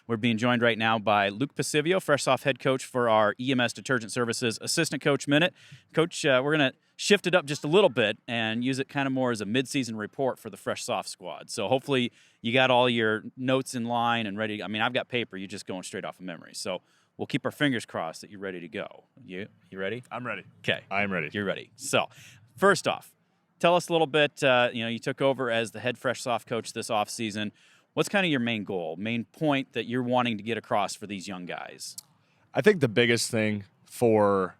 We're being joined right now by Luke Posivio, fresh Soph head coach for our EMS Detergent Services Assistant Coach Minute. Coach, we're going to shift it up just a little bit and use it kind of more as a midseason report for the fresh Soph squad. So hopefully you got all your notes in line and ready. I mean, I've got paper. You're just going straight off of memory. So we'll keep our fingers crossed that you're ready to go. You ready? I'm ready. Okay. I'm ready. You're ready. So first off, tell us a little bit, you took over as the head fresh Soph coach this offseason. What's kind of your main goal, main point that you're wanting to get across for these young guys? I think the biggest thing for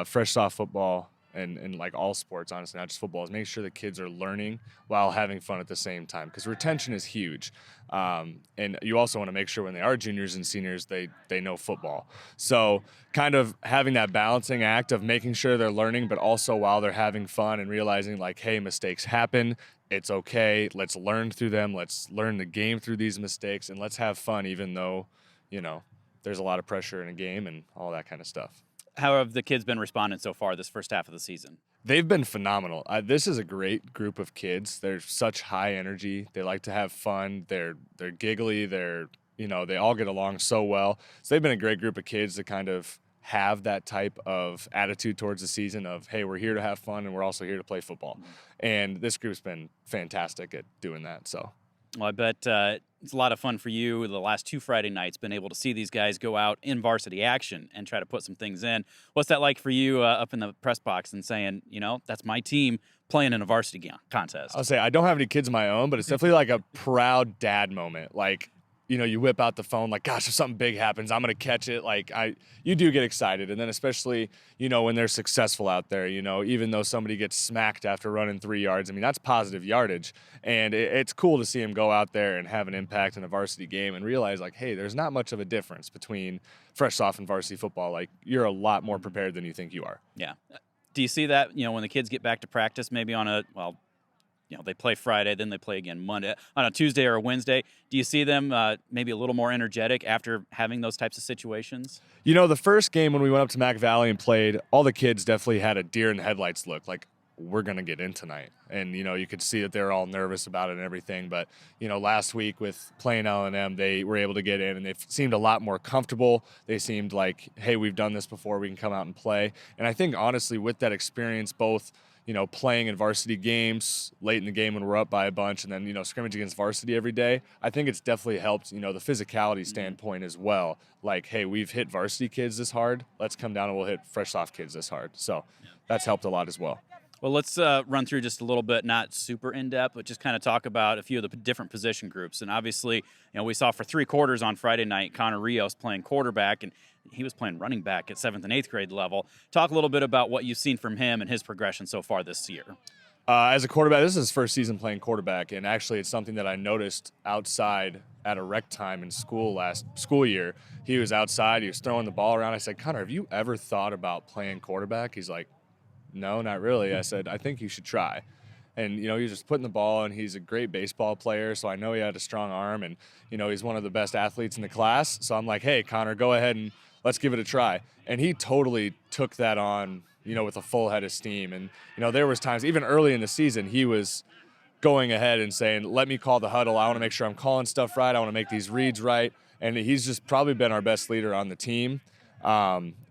fresh Soph football and like all sports, honestly, not just football, is making sure the kids are learning while having fun at the same time, because retention is huge. And you also want to make sure when they are juniors and seniors, they know football. So kind of having that balancing act of making sure they're learning, but also while they're having fun and realizing like, hey, mistakes happen. It's okay. Let's learn through them. Let's learn the game through these mistakes, and let's have fun, even though, there's a lot of pressure in a game and all that kind of stuff. How have the kids been responding so far this first half of the season? They've been phenomenal. This is a great group of kids. They're such high energy. They like to have fun. They're giggly. They all get along so well. So they've been a great group of kids to kind of have that type of attitude towards the season of, hey, we're here to have fun and we're also here to play football. And this group's been fantastic at doing that. So, well, I bet it's a lot of fun for you the last 2 Friday nights, been able to see these guys go out in varsity action and try to put some things in. What's that like for you up in the press box and saying, that's my team playing in a varsity contest? I'll say I don't have any kids of my own, but it's definitely like a proud dad moment. Like, you whip out the phone like, gosh, if something big happens, I'm going to catch it. Like you do get excited. And then especially, when they're successful out there, even though somebody gets smacked after running 3 yards, I mean, that's positive yardage. And it's cool to see them go out there and have an impact in a varsity game and realize like, hey, there's not much of a difference between fresh Soph and varsity football. Like you're a lot more prepared than you think you are. Yeah. Do you see that, when the kids get back to practice, maybe on they play Friday, then they play again Monday, on a Tuesday or a Wednesday. Do you see them maybe a little more energetic after having those types of situations? The first game when we went up to Mac Valley and played, all the kids definitely had a deer in the headlights look, like we're going to get in tonight. And, you could see that they're all nervous about it and everything. But, last week with playing L&M, they were able to get in and they seemed a lot more comfortable. They seemed like, hey, we've done this before, we can come out and play. And I think, honestly, with that experience, both playing in varsity games late in the game when we're up by a bunch and then, scrimmage against varsity every day, I think it's definitely helped, the physicality standpoint as well. Like, hey, we've hit varsity kids this hard. Let's come down and we'll hit fresh Soph kids this hard. So that's helped a lot as well. Well, let's run through just a little bit, not super in-depth, but just kind of talk about a few of the different position groups. And obviously, we saw for 3 quarters on Friday night, Connor Rios playing quarterback, and he was playing running back at 7th and 8th grade level. Talk a little bit about what you've seen from him and his progression so far this year. As a quarterback, this is his first season playing quarterback, and actually it's something that I noticed outside at a rec time in school last school year. He was outside, he was throwing the ball around. I said, Connor, have you ever thought about playing quarterback? He's like, no, not really. I said, I think you should try. And, he was just putting the ball, and he's a great baseball player, so I know he had a strong arm, and, he's one of the best athletes in the class. So I'm like, hey, Connor, go ahead and let's give it a try. And he totally took that on, with a full head of steam. And, there was times, even early in the season, he was going ahead and saying, let me call the huddle. I want to make sure I'm calling stuff right. I want to make these reads right. And he's just probably been our best leader on the team.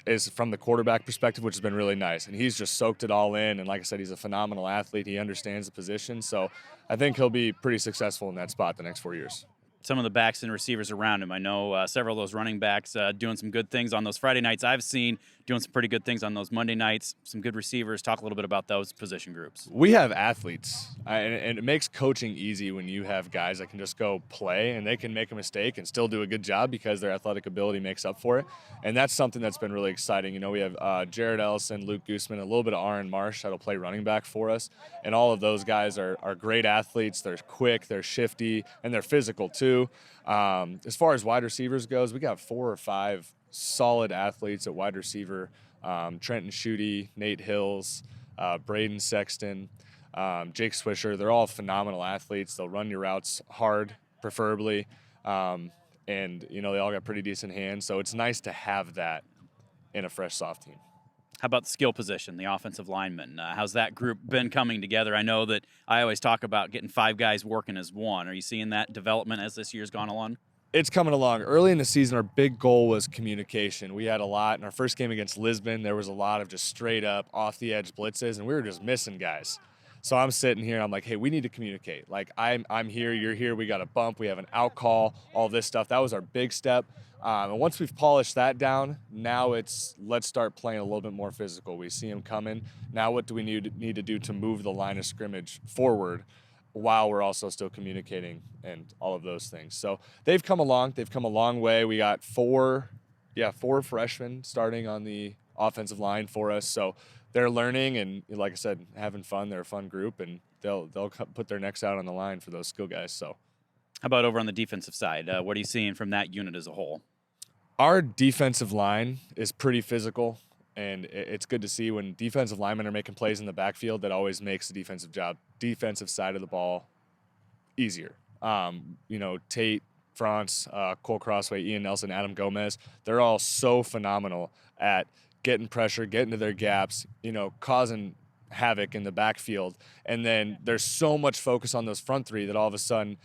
Is from the quarterback perspective, which has been really nice. And he's just soaked it all in. And like I said, he's a phenomenal athlete. He understands the position. So I think he'll be pretty successful in that spot the next 4 years. Some of the backs and receivers around him. I know several of those running backs doing some good things on those Friday nights I've seen, doing some pretty good things on those Monday nights, some good receivers. Talk a little bit about those position groups. We have athletes, and it makes coaching easy when you have guys that can just go play and they can make a mistake and still do a good job because their athletic ability makes up for it. And that's something that's been really exciting. We have Jared Ellison, Luke Gooseman, a little bit of Aaron Marsh that'll play running back for us. And all of those guys are great athletes. They're quick, they're shifty, and they're physical too. As far as wide receivers goes, we got 4 or 5 solid athletes at wide receiver. Trenton Schutte, Nate Hills, Braden Sexton, Jake Swisher. They're all phenomenal athletes. They'll run your routes hard, preferably. And, they all got pretty decent hands. So it's nice to have that in a fresh Soph team. How about the skill position, the offensive lineman? How's that group been coming together? I know that I always talk about getting 5 guys working as one. Are you seeing that development as this year's gone along? It's coming along. Early in the season, our big goal was communication. We had a lot. In our first game against Lisbon, there was a lot of just straight up off the edge blitzes, and we were just missing guys. So I'm sitting here, and I'm like, hey, we need to communicate. Like, I'm here, you're here, we got a bump, we have an out call, all this stuff. That was our big step. And once we've polished that down, now it's let's start playing a little bit more physical. We see them coming. Now what do we need to do to move the line of scrimmage forward while we're also still communicating and all of those things. So they've come along. They've come a long way. We got four freshmen starting on the offensive line for us. So they're learning and, like I said, having fun. They're a fun group, and they'll put their necks out on the line for those skill guys. So How about over on the defensive side? What are you seeing from that unit as a whole? our defensive line is pretty physical, and it's good to see when defensive linemen are making plays in the backfield. That always makes the defensive side of the ball easier. Tate, France, Cole Crossway, Ian Nelson, Adam Gomez, they're all so phenomenal at getting pressure, getting to their gaps, causing havoc in the backfield. And then there's so much focus on those front three that all of a sudden,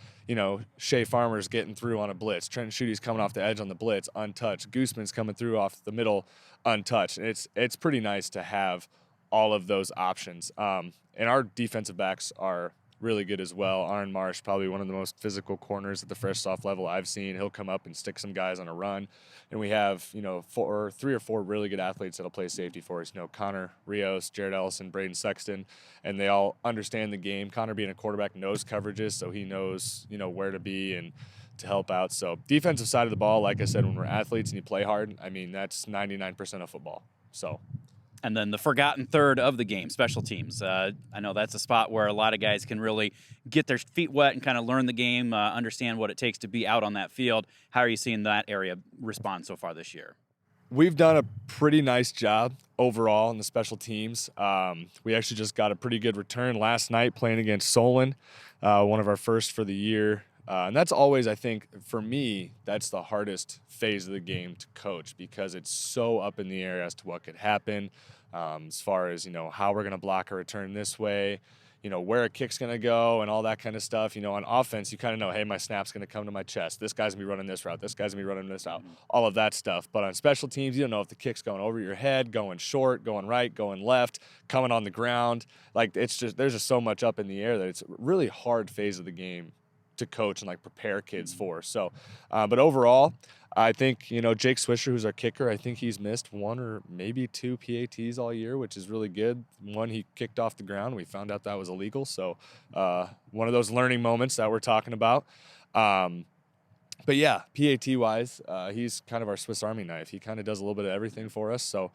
Shea Farmer's getting through on a blitz. Trent Schute's coming off the edge on the blitz, untouched. Gooseman's coming through off the middle, untouched. It's pretty nice to have all of those options. And our defensive backs are really good as well. Aaron Marsh, probably one of the most physical corners at the fresh soft level I've seen. He'll come up and stick some guys on a run. And we have, 3 or 4 really good athletes that'll play safety for us. Connor Rios, Jared Ellison, Braden Sexton, and they all understand the game. Connor, being a quarterback, knows coverages, so he knows, where to be and to help out. So defensive side of the ball, like I said, when we're athletes and you play hard, that's 99% of football. So. And then the forgotten third of the game, special teams. I know that's a spot where a lot of guys can really get their feet wet and kind of learn the game, understand what it takes to be out on that field. How are you seeing that area respond so far this year? We've done a pretty nice job overall in the special teams. We actually just got a pretty good return last night playing against Solon, one of our first for the year. And that's always, I think, for me, that's the hardest phase of the game to coach because it's so up in the air as to what could happen, as far as, how we're going to block a return this way, where a kick's going to go and all that kind of stuff. On offense, you kind of know, hey, my snap's going to come to my chest. This guy's going to be running this route. This guy's going to be running this route, all of that stuff. But on special teams, you don't know if the kick's going over your head, going short, going right, going left, coming on the ground. Like, there's just so much up in the air that it's a really hard phase of the game to coach and prepare kids for. So, but overall, I think, Jake Swisher, who's our kicker, I think he's missed 1 or maybe 2 PATs all year, which is really good. One he kicked off the ground. We found out that was illegal. So one of those learning moments that we're talking about. But yeah, PAT-wise, he's kind of our Swiss Army knife. He kind of does a little bit of everything for us. So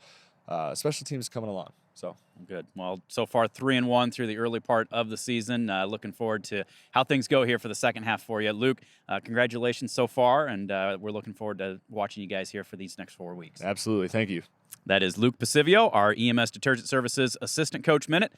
special teams coming along. So good. Well, so far 3-1 through the early part of the season. Looking forward to how things go here for the second half for you. Luke, congratulations so far, and we're looking forward to watching you guys here for these next 4 weeks. Absolutely. Thank you. That is Luke Posivio, our EMS Detergent Services Assistant Coach Minute.